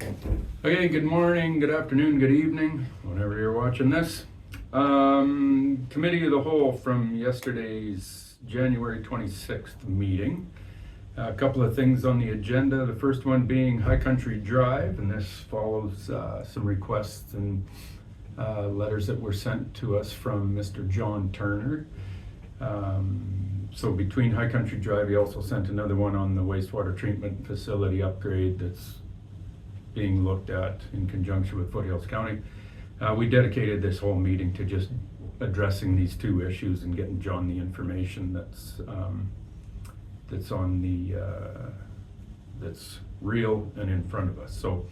Okay, good morning, good afternoon, good evening, whenever you're watching this. Committee of the Whole from yesterday's January 26th meeting. A couple of things on the agenda. The first one being High Country Drive, and this follows some requests and letters that were sent to us from Mr. John Turner. So between High Country Drive, he also sent another one on the wastewater treatment facility upgrade that's being looked at in conjunction with Foothills County. We dedicated this whole meeting to just addressing these two issues and getting John the information that's on the that's real and in front of us. So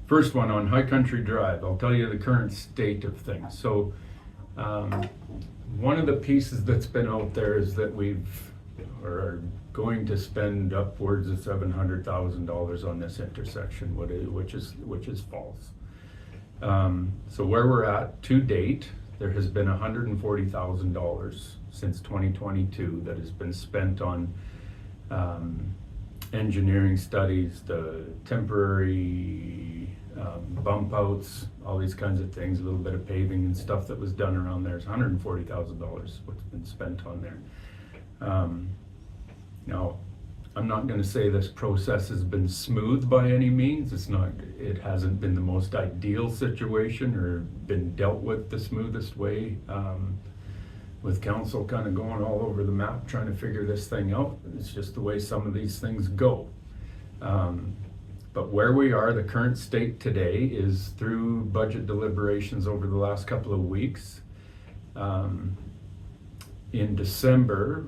first one on High Country Drive, I'll tell you the current state of things. So one of the pieces that's been out there is that are going to spend upwards of $700,000 on this intersection, which is false. So where we're at to date, there has been $140,000 since 2022 that has been spent on engineering studies, the temporary bump outs, all these kinds of things, a little bit of paving and stuff that was done around there. It's $140,000 what's been spent on there. Now, I'm not going to say this process has been smooth by any means. It hasn't been the most ideal situation or been dealt with the smoothest way, with council kind of going all over the map trying to figure this thing out. It's just the way some of these things go. But where we are, the current state today is through budget deliberations over the last couple of weeks. In December,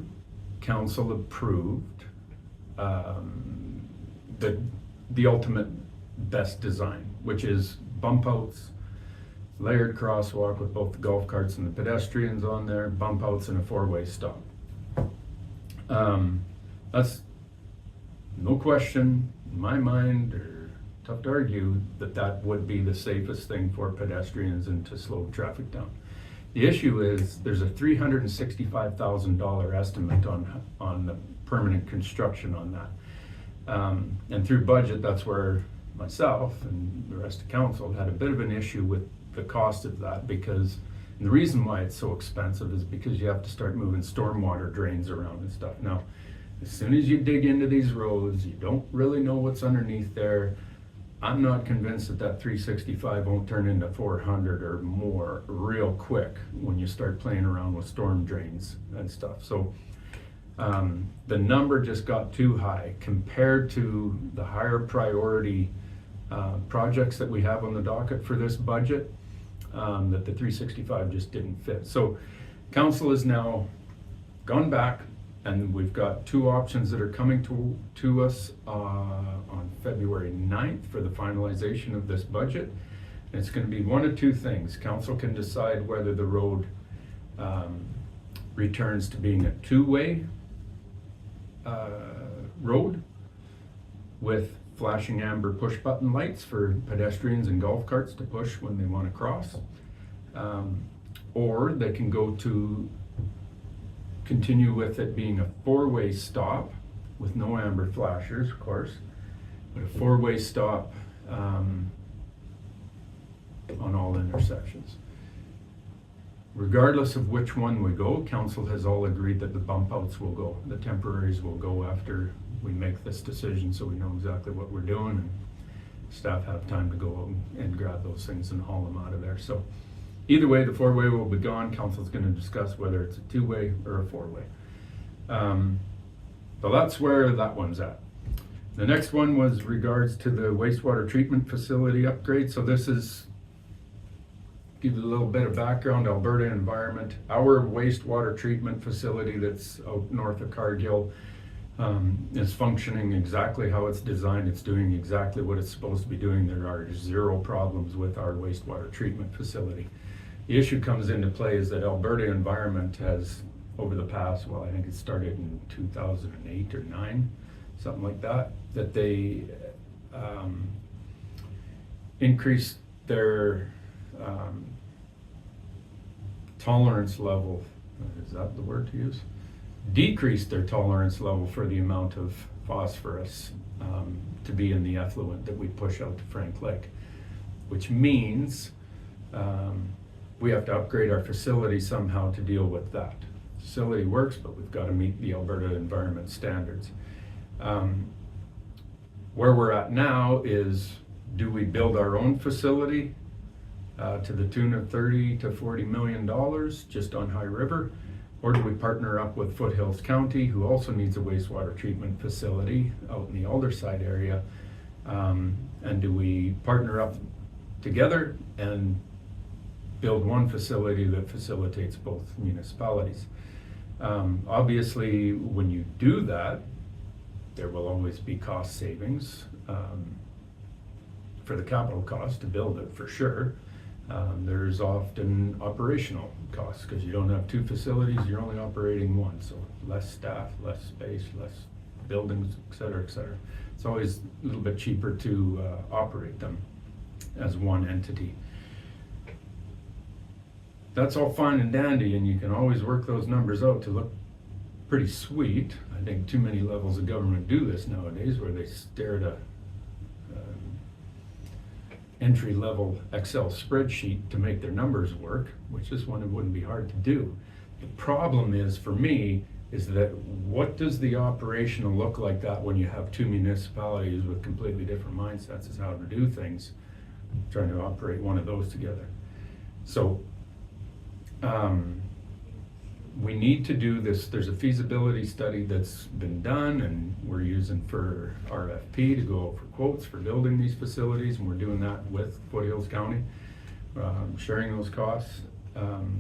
council approved the ultimate best design, which is bump outs, layered crosswalk with both the golf carts and the pedestrians on there, bump outs and a four-way stop. That's no question in my mind, or tough to argue, that would be the safest thing for pedestrians and to slow traffic down. The issue is there's a $365,000 estimate on the permanent construction on that. And through budget, that's where myself and the rest of council had a bit of an issue with the cost of that, because and the reason why it's so expensive is because you have to start moving stormwater drains around and stuff. Now, as soon as you dig into these roads, you don't really know what's underneath there. I'm not convinced that 365 won't turn into 400 or more real quick when you start playing around with storm drains and stuff. So the number just got too high compared to the higher priority projects that we have on the docket for this budget, that the 365 just didn't fit. So council has now gone back, and we've got two options that are coming to us on February 9th for the finalization of this budget. And it's going to be one of two things. Council can decide whether the road returns to being a two-way road with flashing amber push-button lights for pedestrians and golf carts to push when they want to cross. Or they can continue with it being a four-way stop with no amber flashers, of course, but a four-way stop on all intersections. Regardless of which one we go, council has all agreed that the bump outs will go, the temporaries will go after we make this decision, so we know exactly what we're doing and staff have time to go out and grab those things and haul them out of there. So either way, the four-way will be gone. Council's going to discuss whether it's a two-way or a four-way. So that's where that one's at. The next one was regards to the wastewater treatment facility upgrade. So this is, give you a little bit of background, Alberta Environment. Our wastewater treatment facility that's out north of Cargill is functioning exactly how it's designed. It's doing exactly what it's supposed to be doing. There are zero problems with our wastewater treatment facility. The issue comes into play is that Alberta Environment has, over the past, well, I think it started in 2008 or 9, something like that, that they increased their tolerance level, is that the word to use? Decreased their tolerance level for the amount of phosphorus to be in the effluent that we push out to Frank Lake, which means we have to upgrade our facility somehow to deal with that. Facility works, but we've got to meet the Alberta environment standards. Where we're at now is, do we build our own facility to the tune of $30 to $40 million just on High River? Or do we partner up with Foothills County, who also needs a wastewater treatment facility out in the Alderside area? And do we partner up together and build one facility that facilitates both municipalities? Obviously, when you do that, there will always be cost savings for the capital cost to build it, for sure. There's often operational costs because you don't have two facilities, you're only operating one. So less staff, less space, less buildings, et cetera, et cetera. It's always a little bit cheaper to operate them as one entity. That's all fine and dandy, and you can always work those numbers out to look pretty sweet. I think too many levels of government do this nowadays, where they stare at a entry-level Excel spreadsheet to make their numbers work, which is one it wouldn't be hard to do. The problem is, for me, is that what does the operational look like that when you have two municipalities with completely different mindsets as how to do things, trying to operate one of those together. So we need to do this. There's a feasibility study that's been done, and we're using for RFP to go for quotes for building these facilities, and we're doing that with Foothills County, sharing those costs,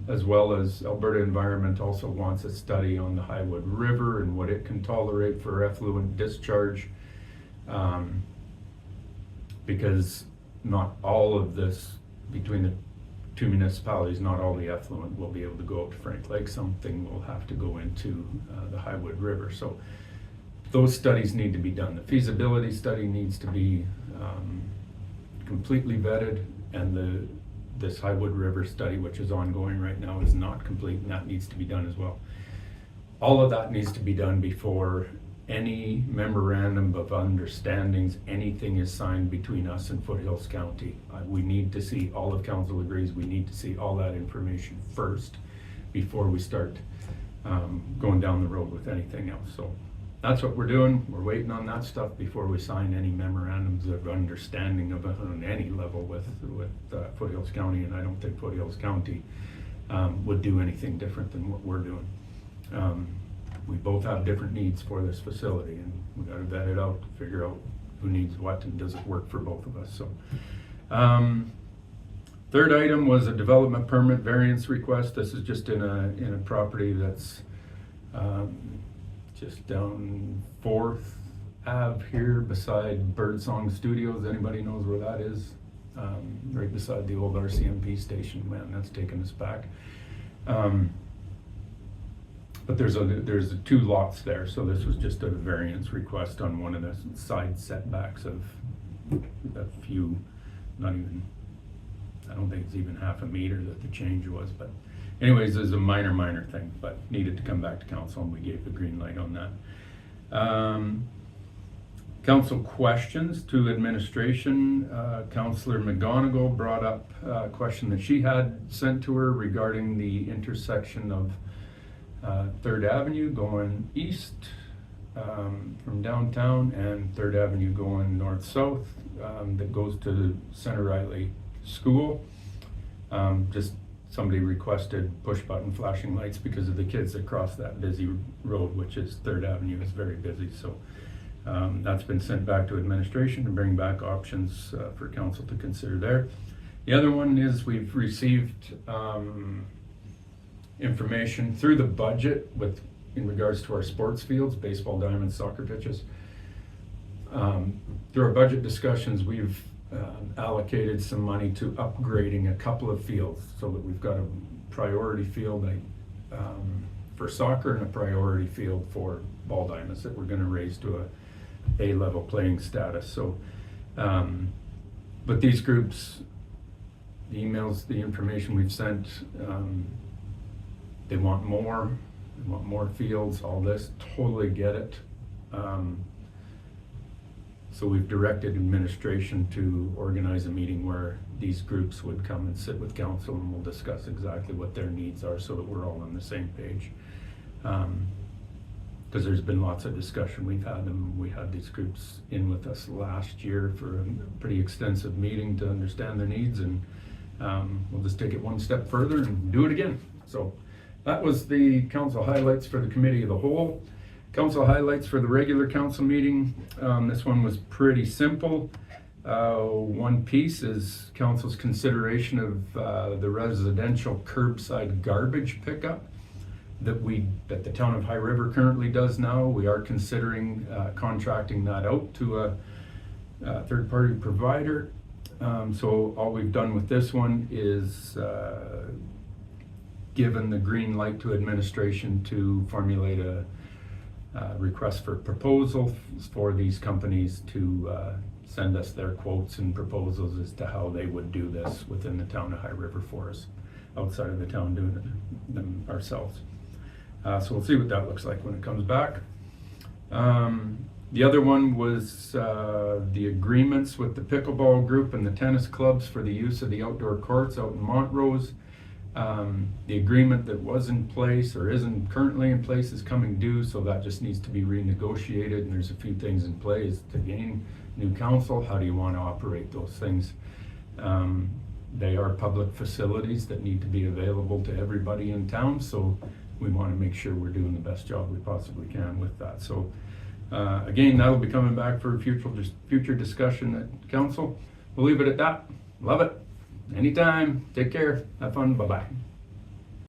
as well as Alberta Environment also wants a study on the Highwood River and what it can tolerate for effluent discharge, because not all of this, between the two municipalities, not all the effluent will be able to go out to Frank Lake. Something will have to go into the Highwood River. So those studies need to be done. The feasibility study needs to be completely vetted, and this Highwood River study, which is ongoing right now, is not complete, and that needs to be done as well. All of that needs to be done before any memorandum of understandings, anything is signed between us and Foothills County. We need to see, all of council agrees, we need to see all that information first before we start going down the road with anything else. So that's what we're doing. We're waiting on that stuff before we sign any memorandums of understanding of on any level with Foothills County, and I don't think Foothills County would do anything different than what we're doing. We both have different needs for this facility, and we got to vet it out, figure out who needs what and does it work for both of us. So, third item was a development permit variance request. This is just in a property that's just down 4th Ave here beside Birdsong Studios. Anybody knows where that is? Right beside the old RCMP station. Man, that's taking us back. But there's two lots there, so this was just a variance request on one of the side setbacks of a few, not even, I don't think it's even half a meter that the change was, but anyways, there's a minor thing, but needed to come back to council, and we gave the green light on that. Council questions to administration. Councillor McGonigal brought up a question that she had sent to her regarding the intersection of 3rd Avenue going east from downtown, and 3rd Avenue going north-south that goes to Center Riley School. Just somebody requested push-button flashing lights because of the kids that cross that busy road, which is 3rd Avenue is very busy. So that's been sent back to administration to bring back options for council to consider there. The other one is we've received information through the budget in regards to our sports fields, baseball diamonds, soccer pitches. Through our budget discussions, we've allocated some money to upgrading a couple of fields so that we've got a priority field for soccer and a priority field for ball diamonds that we're going to raise to a A-level playing status. So, but these groups, the emails, the information we've sent, they want more fields, all this, totally get it. So we've directed administration to organize a meeting where these groups would come and sit with council, and we'll discuss exactly what their needs are so that we're all on the same page. Because there's been lots of discussion. We had these groups in with us last year for a pretty extensive meeting to understand their needs, and we'll just take it one step further and do it again. So that was the council highlights for the committee of the whole. Council highlights for the regular council meeting. This one was pretty simple. One piece is council's consideration of the residential curbside garbage pickup that the town of High River currently does now. We are considering contracting that out to a third-party provider. So all we've done with this one is given the green light to administration to formulate a request for proposal for these companies to send us their quotes and proposals as to how they would do this within the town of High River for us, outside of the town doing it them ourselves. So we'll see what that looks like when it comes back. The other one was the agreements with the pickleball group and the tennis clubs for the use of the outdoor courts out in Montrose. The agreement that was in place or isn't currently in place is coming due, so that just needs to be renegotiated, and there's a few things in place to gain new council. How do you want to operate those things? They are public facilities that need to be available to everybody in town, so we want to make sure we're doing the best job we possibly can with that. So again, that'll be coming back for future discussion at council. We'll leave it at that. Love it. Anytime. Take care. Have fun. Bye-bye.